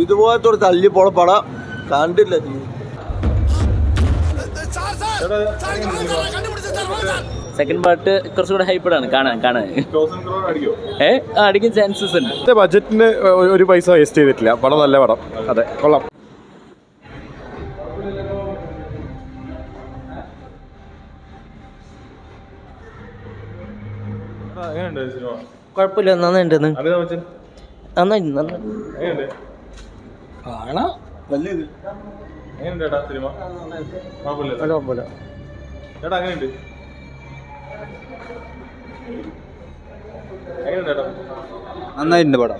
ഇതുപോലത്തെ ഒരു തല്ലിപ്പോള പടം കണ്ടില്ല. സെക്കൻഡ് പാർട്ട് കുറച്ചുകൂടെ ഹൈപ്പഡാണ് കാണാൻ അടിക്കാൻ ചാൻസസ് ഉണ്ട്. ബഡ്ജറ്റിന് ഒരു പൈസ വേസ്റ്റ് ചെയ്തിട്ടില്ല. പടം നല്ല പടം. അതെ, കൊള്ളാം. കുഴപ്പമില്ല, നന്നായിട്ടുണ്ടെന്ന്. നന്നായി കാണാം. നന്നായിട്ടുണ്ട് പടം.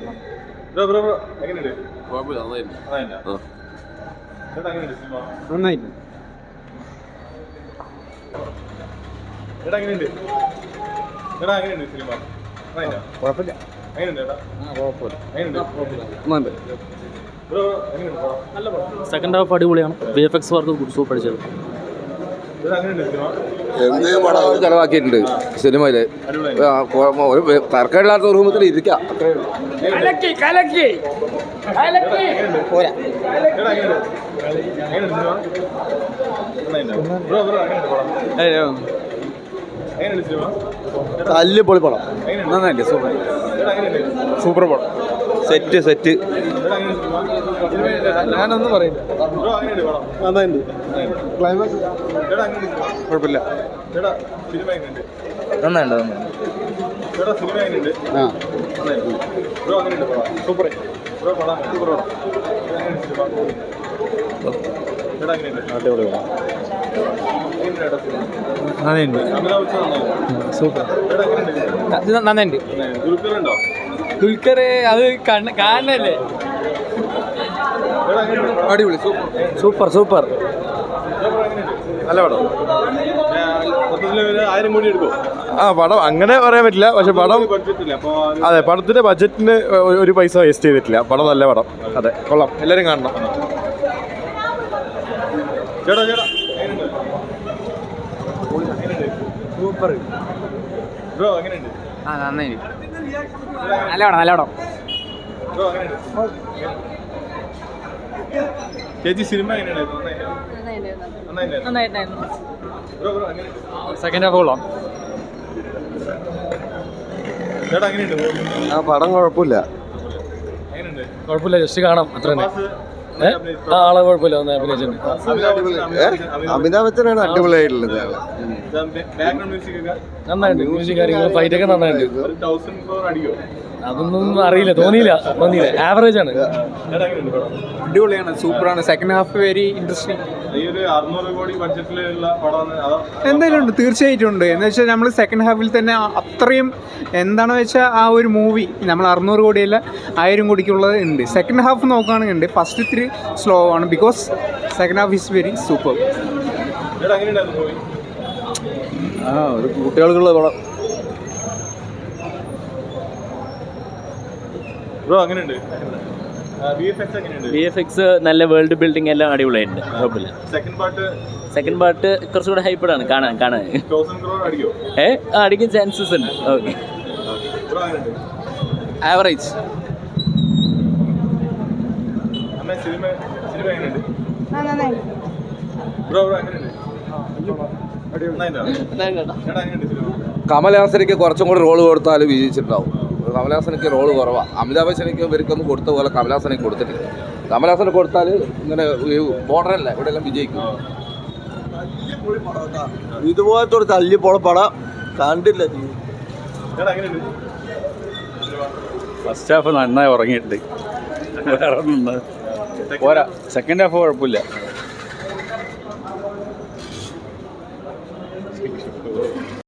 നന്നായിട്ടുണ്ട്. സെക്കൻഡ് ഹാഫ് അടിപൊളിയാണ്. VFX വർക്ക് സൂപ്പർ അടിച്ചത്. ചെലവാക്കിയിട്ടുണ്ട് സിനിമയില്. ഒരു തർക്കമില്ലാത്ത റൂമത്തിൽ ഇരിക്കാം. തല്ലിപ്പൊളി പടം. നന്നായില്ലേ? സൂപ്പർ പടം. സെറ്റ് ഞാനൊന്നും പറയില്ല. നന്നായിട്ടുണ്ട്. ക്ലൈമാക്സ് കുഴപ്പമില്ല. നന്നായിട്ട് സൂപ്പർ. അടിപൊളി പടം. സൂപ്പർ. നന്നായിട്ടുണ്ട്. ദുൽഖർ അത് കാണല്ലേ? അടിപൊളി. സൂപ്പർ. നല്ല പടം. പടം അങ്ങനെ പറയാൻ പറ്റില്ല. പക്ഷെ പടം അതെ, പടത്തിന്റെ ബഡ്ജറ്റിന് ഒരു പൈസ വേസ്റ്റ് ചെയ്തിട്ടില്ല. പടം നല്ല പടം. അതെ, കൊള്ളാം. എല്ലാവരും കാണണം. സൂപ്പർ. നന്നായി. നല്ല പടം. ചേച്ചി സിനിമ സെക്കൻഡ് ഹാഫ് കൊള്ളാം. പടം കുഴപ്പമില്ല. ജസ്റ്റ് കാണാം, അത്ര തന്നെ. ആളെ കുഴപ്പമില്ല, അമിതാഭ് ബച്ചനാണ് അടിപൊളിയായിട്ടുള്ളത്. നന്നായിട്ട് മ്യൂസിക് കാര്യങ്ങൾ, ഫൈറ്റൊക്കെ നന്നായിട്ട്. അതൊന്നും അറിയില്ല, തോന്നിയില്ല. ആവറേജ് ആണ്. അടിപൊളിയാണ്, സൂപ്പറാണ്. Second half very interesting. എന്തായാലും ഉണ്ട്, തീർച്ചയായിട്ടും ഉണ്ട്. എന്ന് വെച്ചാൽ നമ്മൾ സെക്കൻഡ് ഹാഫിൽ തന്നെ അത്രയും എന്താണെന്ന് വെച്ചാൽ ആ ഒരു മൂവി നമ്മൾ 600 കോടിയല്ല 1000 കോടിക്കുള്ളത് ഉണ്ട്. സെക്കൻഡ് ഹാഫ് നോക്കുകയാണെങ്കിൽ ഫസ്റ്റ് ഇത്തിരി സ്ലോ ആണ്. Because second half is very super. ഒരു കുട്ടികൾക്കുള്ള പടം. VFX നല്ല വേൾഡ് ബിൽഡിംഗ് എല്ലാം അടിപൊളിയായിട്ടുണ്ട്. കുഴപ്പമില്ല. സെക്കൻഡ് പാർട്ട് കുറച്ചുകൂടെ ഹൈപ്പഡാണ് കാണാൻ അടിക്കാൻ ചാൻസസ് ഉണ്ട്. Okay, average. കമൽഹാസനിക്ക് കുറച്ചും കൂടി റോള് കൊടുത്താൽ വിജയിച്ചിട്ടുണ്ടാവും. കമൽഹാസനിക്ക് റോള് കുറവാണ്. അമിതാഭ് ബച്ചനിക്ക് ഇവർക്കൊന്നും കൊടുത്ത പോലെ കമൽഹാസനിക്ക് കൊടുത്തിട്ടില്ല. കമൽഹാസന് കൊടുത്താൽ ഇങ്ങനെ ബോർഡറല്ല ഇവിടെ എല്ലാം വിജയിക്കും. ഇതുപോലത്തെ ഒരു തല്ലിപ്പോള പടം കണ്ടില്ല. ഫസ്റ്റ് ഹാഫ് നന്നായി ഉറങ്ങിയിട്ടുണ്ട്. വേറെ ഒന്നും പോരാ. സെക്കൻഡ് ഹാഫ് കുഴപ്പമില്ല.